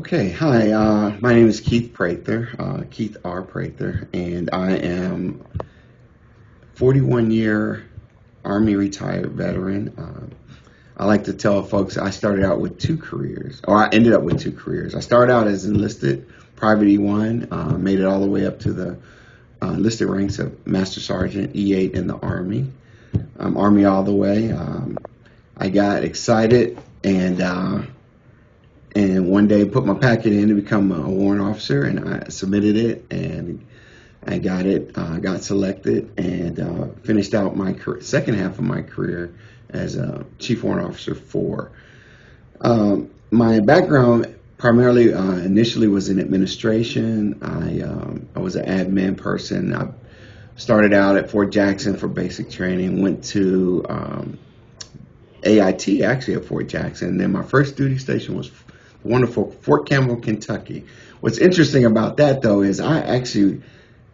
Okay, hi. My name is Keith Prather, Keith R. Prather, and I am 41-year Army retired veteran. I like to tell folks I started out with two careers, or I ended up with two careers. I started out as enlisted Private E1, made it all the way up to the enlisted ranks of Master Sergeant E8 in the Army. Army all the way. I got excited and one day put my packet in to become a warrant officer, and I submitted it, and I got it, got selected, and finished out my second half of my career as a chief warrant officer 4. My background primarily initially was in administration. I was an admin person. I started out at Fort Jackson for basic training, went to AIT actually at Fort Jackson, and then my first duty station was wonderful Fort Campbell, Kentucky. What's interesting about that, though, is I actually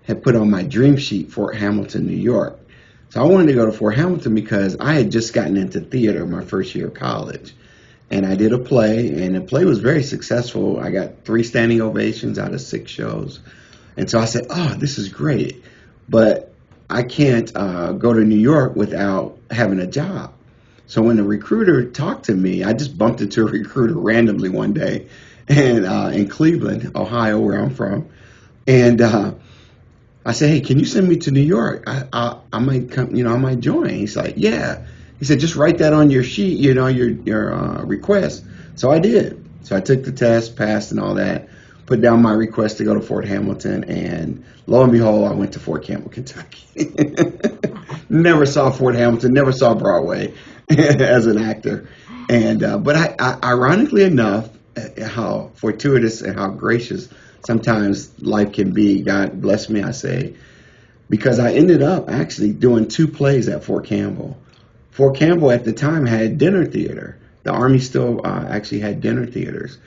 had put on my dream sheet Fort Hamilton, New York. So I wanted to go to Fort Hamilton because I had just gotten into theater my first year of college. And I did a play, and the play was very successful. I got 3 standing ovations out of 6 shows. And so I said, oh, this is great. But I can't go to New York without having a job. So when the recruiter talked to me, I just bumped into a recruiter randomly one day, and in Cleveland, Ohio, where I'm from, and I said, "Hey, can you send me to New York? I might come, I might join." He's like, "Yeah." He said, "Just write that on your sheet, your request." So I did. So I took the test, passed, and all that. Put down my request to go to Fort Hamilton, and lo and behold, I went to Fort Campbell, Kentucky. Never saw Fort Hamilton, never saw Broadway as an actor, and but I ironically enough, how fortuitous and how gracious sometimes life can be. God bless me, I say, because I ended up actually doing 2 plays at Fort Campbell. Fort Campbell at the time had dinner theater. The Army still actually had dinner theaters.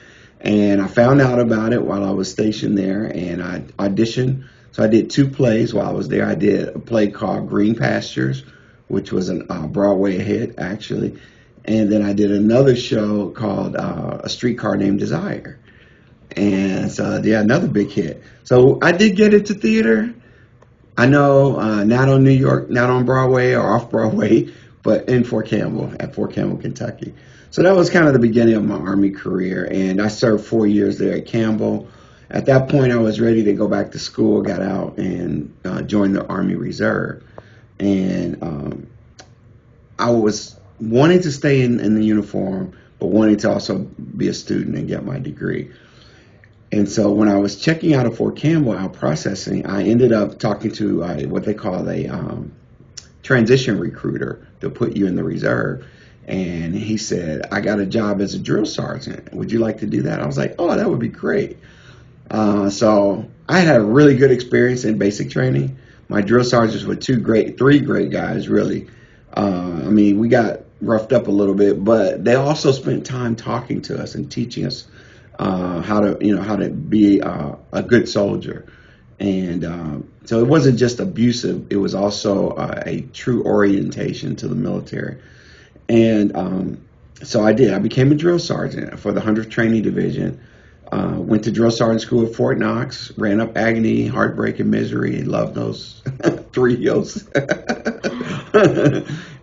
And I found out about it while I was stationed there, and I auditioned. So I did 2 plays while I was there. I did a play called Green Pastures, which was a Broadway hit, actually. And then I did another show called A Streetcar Named Desire. And so, yeah, another big hit. So I did get into theater. I know not on New York, not on Broadway or off Broadway, but in Fort Campbell, at Fort Campbell, Kentucky. So that was kind of the beginning of my Army career, and I served 4 years there at Campbell. At that point, I was ready to go back to school, got out, and joined the Army Reserve. And I was wanting to stay in the uniform, but wanting to also be a student and get my degree. And so when I was checking out of Fort Campbell, out processing, I ended up talking to what they call a transition recruiter to put you in the reserve. And he said, "I got a job as a drill sergeant. Would you like to do that?" I was like, "Oh, that would be great." So I had a really good experience in basic training. My drill sergeants were 3 great guys, really. We got roughed up a little bit, but they also spent time talking to us and teaching us how to be a good soldier. And so it wasn't just abusive; it was also a true orientation to the military. And so I did. I became a drill sergeant for the 100th Training Division. Went to drill sergeant school at Fort Knox. Ran up agony, heartbreak, and misery. Loved those 3 hills.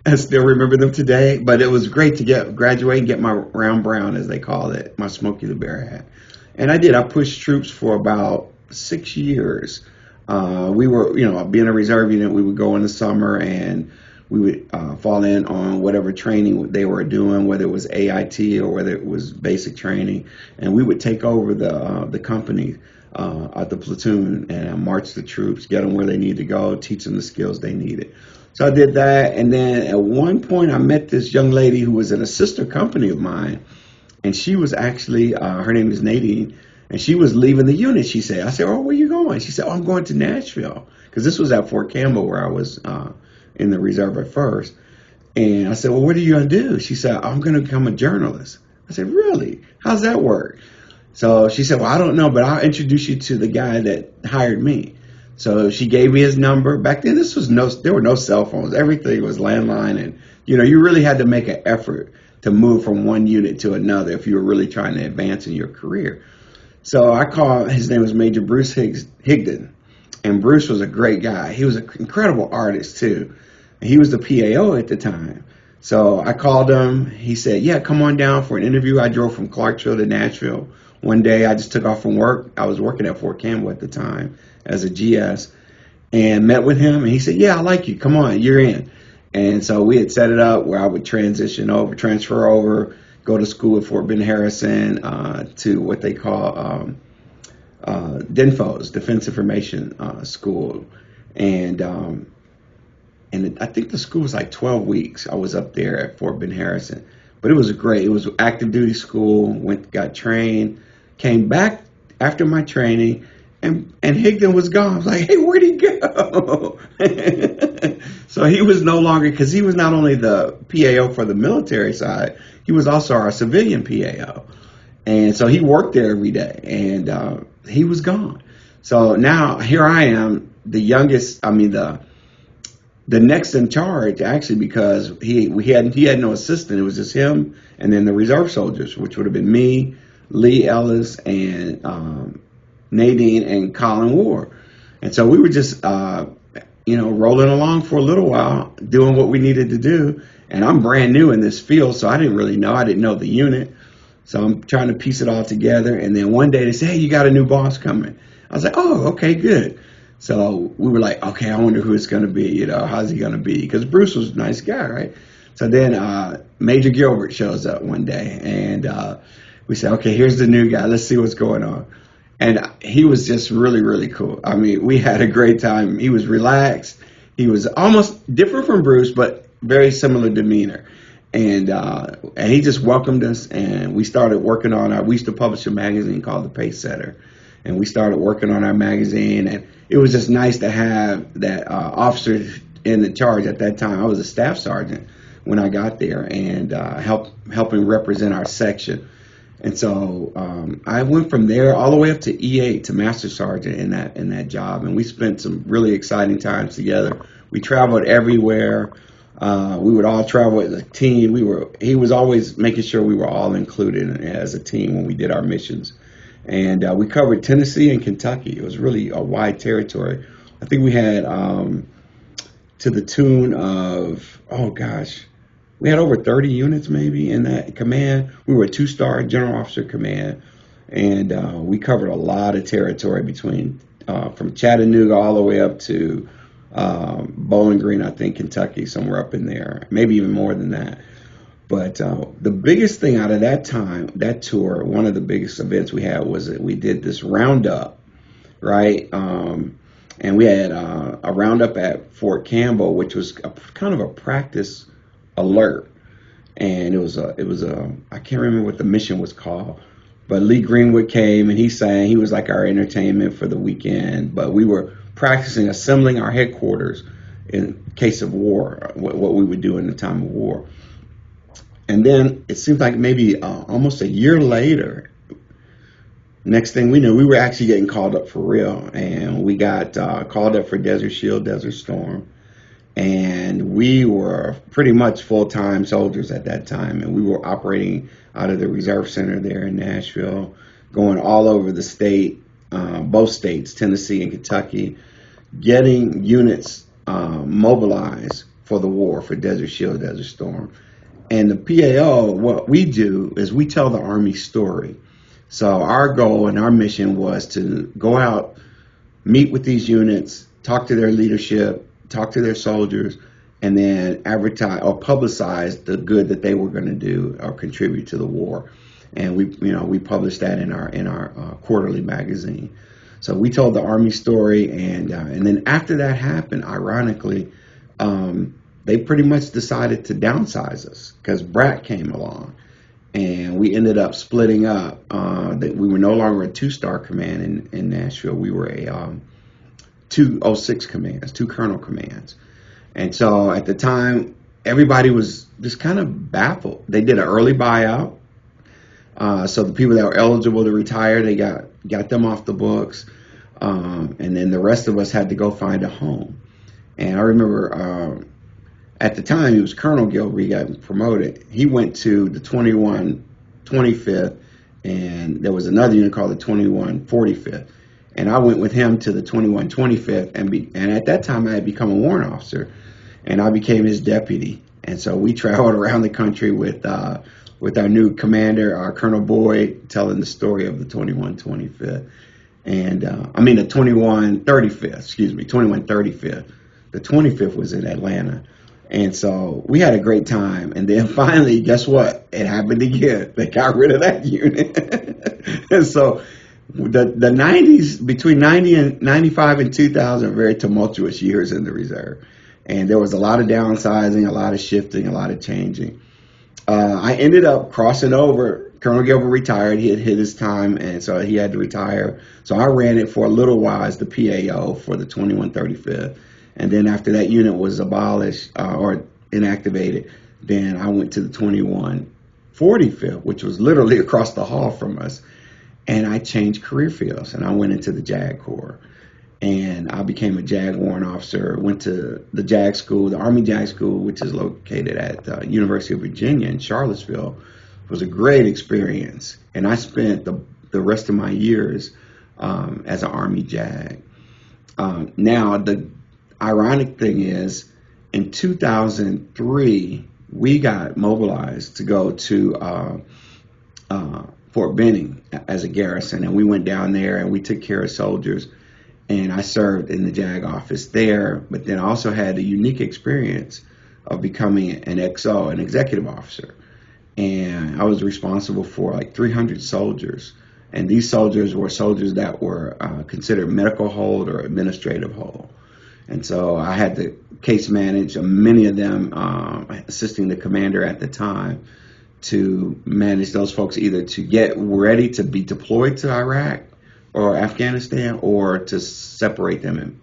I still remember them today. But it was great to graduate and get my round brown, as they call it, my Smokey the Bear hat. And I did. I pushed troops for about 6 years. We were, being a reserve unit, we would go in the summer and we would fall in on whatever training they were doing, whether it was AIT or whether it was basic training, and we would take over the company at the platoon and march the troops, get them where they need to go, teach them the skills they needed. So I did that, and then at one point I met this young lady who was in a sister company of mine, and she was actually, her name is Nadine, and she was leaving the unit, she said. I said, "Oh, where are you going?" She said, "Oh, I'm going to Nashville," because this was at Fort Campbell where I was in the reserve at first. And I said, "Well, what are you going to do?" She said, "I'm going to become a journalist." I said, "Really? How's that work?" So she said, "Well, I don't know, but I'll introduce you to the guy that hired me." So she gave me his number. Back then, there were no cell phones. Everything was landline, and you really had to make an effort to move from one unit to another if you were really trying to advance in your career. So I called, his name was Major Bruce Higdon. And Bruce was a great guy. He was an incredible artist too. And he was the PAO at the time. So I called him. He said, yeah, come on down for an interview. I drove from Clarksville to Nashville. One day I just took off from work. I was working at Fort Campbell at the time as a GS, and met with him. And he said, yeah, I like you. Come on, you're in. And so we had set it up where I would transfer over, go to school at Fort Bend Harrison, to what they call DINFOS, Defense Information School. And I think the school was like 12 weeks. I was up there at Fort Bend Harrison. But it was great. It was active duty school, got trained, came back after my training, and Higdon was gone. I was like, hey, where'd he go? So he was no longer, because he was not only the PAO for the military side, he was also our civilian PAO. And so he worked there every day, and he was gone. So now here I am, the youngest, the next in charge, actually, because he had no assistant. It was just him and then the reserve soldiers, which would have been me, Lee Ellis, and Nadine and Colin Ward. And so we were just rolling along for a little while, doing what we needed to do. And I'm brand new in this field, so I didn't really know. I didn't know the unit. So I'm trying to piece it all together. And then one day they say, hey, you got a new boss coming. I was like, oh, okay, good. So we were like, okay, I wonder who it's going to be. How's he going to be? Because Bruce was a nice guy, right? So then Major Gilbert shows up one day, and we said, okay, here's the new guy. Let's see what's going on. And he was just really, really cool. I mean, we had a great time. He was relaxed. He was almost different from Bruce, but very similar demeanor. And he just welcomed us, and we started working on we used to publish a magazine called The Pace Setter. And we started working on our magazine, and it was just nice to have that officer in the charge at that time. I was a staff sergeant when I got there, and helping represent our section. And so I went from there all the way up to E8, to Master Sergeant in that job, and we spent some really exciting times together. We traveled everywhere. We would all travel as a team. He was always making sure we were all included as a team when we did our missions. And we covered Tennessee and Kentucky. It was really a wide territory. I think we had to the tune of, we had over 30 units maybe in that command. We were a 2-star general officer command, and we covered a lot of territory between from Chattanooga all the way up to Bowling Green, I think, Kentucky, somewhere up in there, maybe even more than that. But the biggest thing out of that time, that tour, one of the biggest events we had was that we did this roundup, right? And we had a roundup at Fort Campbell, which was kind of a practice alert. And it was I can't remember what the mission was called, but Lee Greenwood came and he sang. He was like our entertainment for the weekend. But we were practicing assembling our headquarters in case of war, what we would do in the time of war. And then it seemed like maybe almost a year later, next thing we knew, we were actually getting called up for real. And we got called up for Desert Shield, Desert Storm. And we were pretty much full-time soldiers at that time. And we were operating out of the Reserve Center there in Nashville, going all over the state, both states, Tennessee and Kentucky, getting units mobilized for the war, for Desert Shield, Desert Storm. And the PAO, what we do is we tell the Army story. So our goal and our mission was to go out, meet with these units, talk to their leadership, talk to their soldiers, and then advertise or publicize the good that they were going to do or contribute to the war. And we published that in our quarterly magazine. So we told the Army story, and then after that happened, ironically, they pretty much decided to downsize us because BRAC came along, and we ended up splitting up. That we were no longer a 2-star command in Nashville. We were a 206 commands, 2 colonel commands. And so at the time, everybody was just kind of baffled. They did an early buyout. So the people that were eligible to retire, they got them off the books. And then the rest of us had to go find a home. And I remember at the time, it was Colonel Gilbert, he got promoted. He went to the 25th and there was another unit called the 2145th. And I went with him to the 2125th, and at that time I had become a warrant officer, and I became his deputy. And so we traveled around the country with our new commander, our Colonel Boyd, telling the story of the 2125th, and the 2135th. Excuse me, 2135th. The 25th was in Atlanta. And so we had a great time. And then finally, guess what? It happened again. They got rid of that unit. And so the 90s, between 90 and 95 and 2000, are very tumultuous years in the reserve. And there was a lot of downsizing, a lot of shifting, a lot of changing. I ended up crossing over. Colonel Gilbert retired. He had hit his time, and so he had to retire. So I ran it for a little while as the PAO for the 2135th. And then after that unit was abolished or inactivated, then I went to the 2145th, which was literally across the hall from us. And I changed career fields, and I went into the JAG Corps. And I became a JAG warrant officer, went to the JAG school, the Army JAG school, which is located at University of Virginia in Charlottesville. It was a great experience. And I spent the rest of my years as an Army JAG. Now, the ironic thing is, in 2003, we got mobilized to go to Fort Benning as a garrison, and we went down there and we took care of soldiers. And I served in the JAG office there, but then I also had a unique experience of becoming an XO, an executive officer. And I was responsible for like 300 soldiers. And these soldiers were soldiers that were considered medical hold or administrative hold. And so I had to case manage many of them, assisting the commander at the time to manage those folks either to get ready to be deployed to Iraq or Afghanistan, or to separate them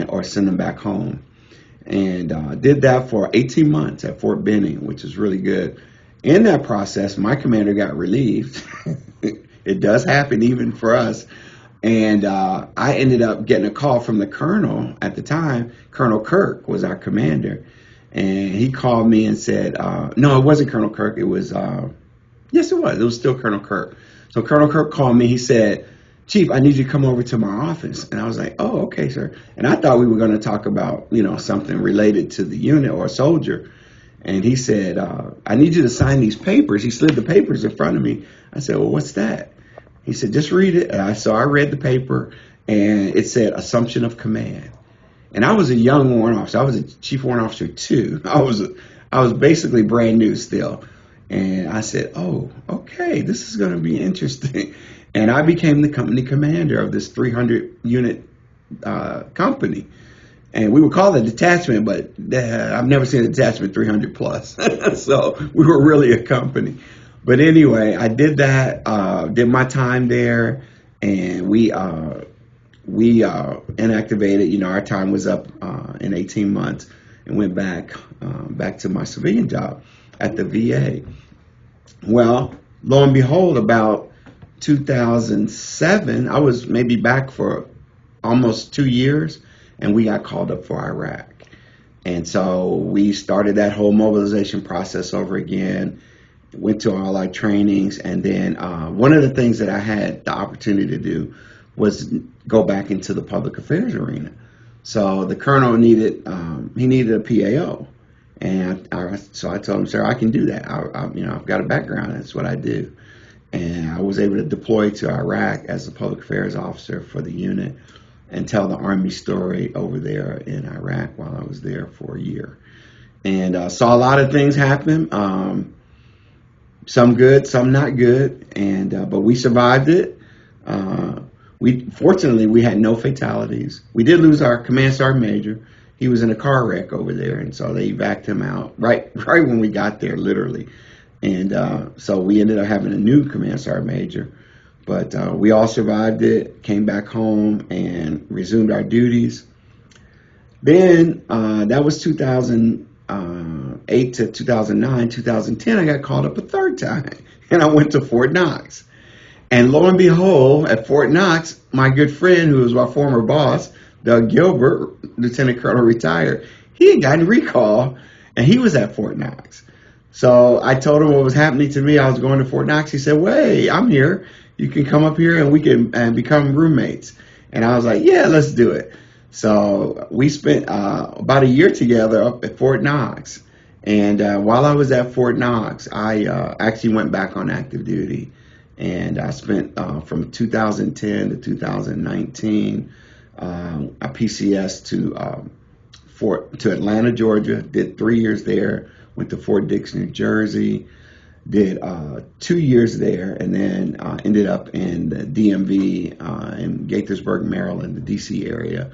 or send them back home. And did that for 18 months at Fort Benning, which is really good. In that process, my commander got relieved. It does happen even for us. And I ended up getting a call from the colonel at the time. Colonel Kirk was our commander. And he called me and said, no, it wasn't Colonel Kirk. It was, yes, it was. It was still Colonel Kirk. So Colonel Kirk called me. He said, Chief, I need you to come over to my office. And I was like, oh, okay, sir. And I thought we were going to talk about, something related to the unit or a soldier. And he said, I need you to sign these papers. He slid the papers in front of me. I said, well, what's that? He said, just read it. So I read the paper, and it said assumption of command. And I was a young warrant officer. I was a chief warrant officer too. I was basically brand new still. And I said, oh, okay, this is going to be interesting. And I became the company commander of this 300 unit company. And we would call it a detachment, but I've never seen a detachment 300 plus. So we were really a company. But anyway, I did that, did my time there, and we inactivated. Our time was up in 18 months, and went back to my civilian job at the VA. Well, lo and behold, about 2007, I was maybe back for almost 2 years, and we got called up for Iraq. And so we started that whole mobilization process over again, went to all our trainings, and then one of the things that I had the opportunity to do was go back into the public affairs arena. So the colonel needed a PAO, and so I told him, sir, I can do that. I've got a background. That's what I do. And I was able to deploy to Iraq as a public affairs officer for the unit and tell the Army story over there in Iraq while I was there for a year. And saw a lot of things happen, some good, some not good, but we survived it. Fortunately, we had no fatalities. We did lose our command sergeant major. He was in a car wreck over there, and so they evacuated him out right when we got there, literally. And so we ended up having a new command sergeant major. But we all survived it, came back home, and resumed our duties. Then that was 2008 to 2009. 2010, I got called up a third time, and I went to Fort Knox. And lo and behold, at Fort Knox, my good friend, who was my former boss, Doug Gilbert, Lieutenant Colonel retired, he had gotten recall, and he was at Fort Knox. So I told him what was happening to me. I was going to Fort Knox. He said, "Wait, I'm here. You can come up here and we can become roommates." And I was like, "Yeah, let's do it." So we spent about a year together up at Fort Knox. And while I was at Fort Knox, I actually went back on active duty. And I spent from 2010 to 2019 a PCS to Atlanta, Georgia. Did 3 years there. Went to Fort Dix, New Jersey. Did 2 years there, and then ended up in the DMV in Gaithersburg, Maryland, the DC area,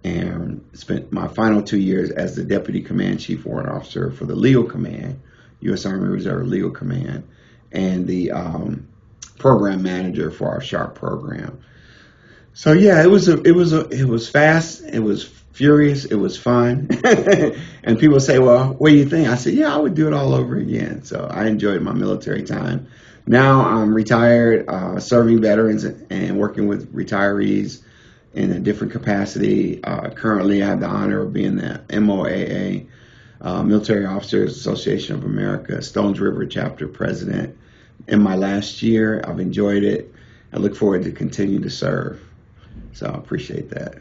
and spent my final 2 years as the Deputy Command Chief Warrant Officer for the Legal Command, U.S. Army Reserve Legal Command, and the Program Manager for our SHARP program. So yeah, it was fast, it was furious, it was fun. And people say, "Well, what do you think?" I said, "Yeah, I would do it all over again." So I enjoyed my military time. Now I'm retired, serving veterans and working with retirees in a different capacity. Currently, I have the honor of being the MOAA, Military Officers Association of America, Stones River Chapter President. In my last year, I've enjoyed it. I look forward to continue to serve. So I appreciate that.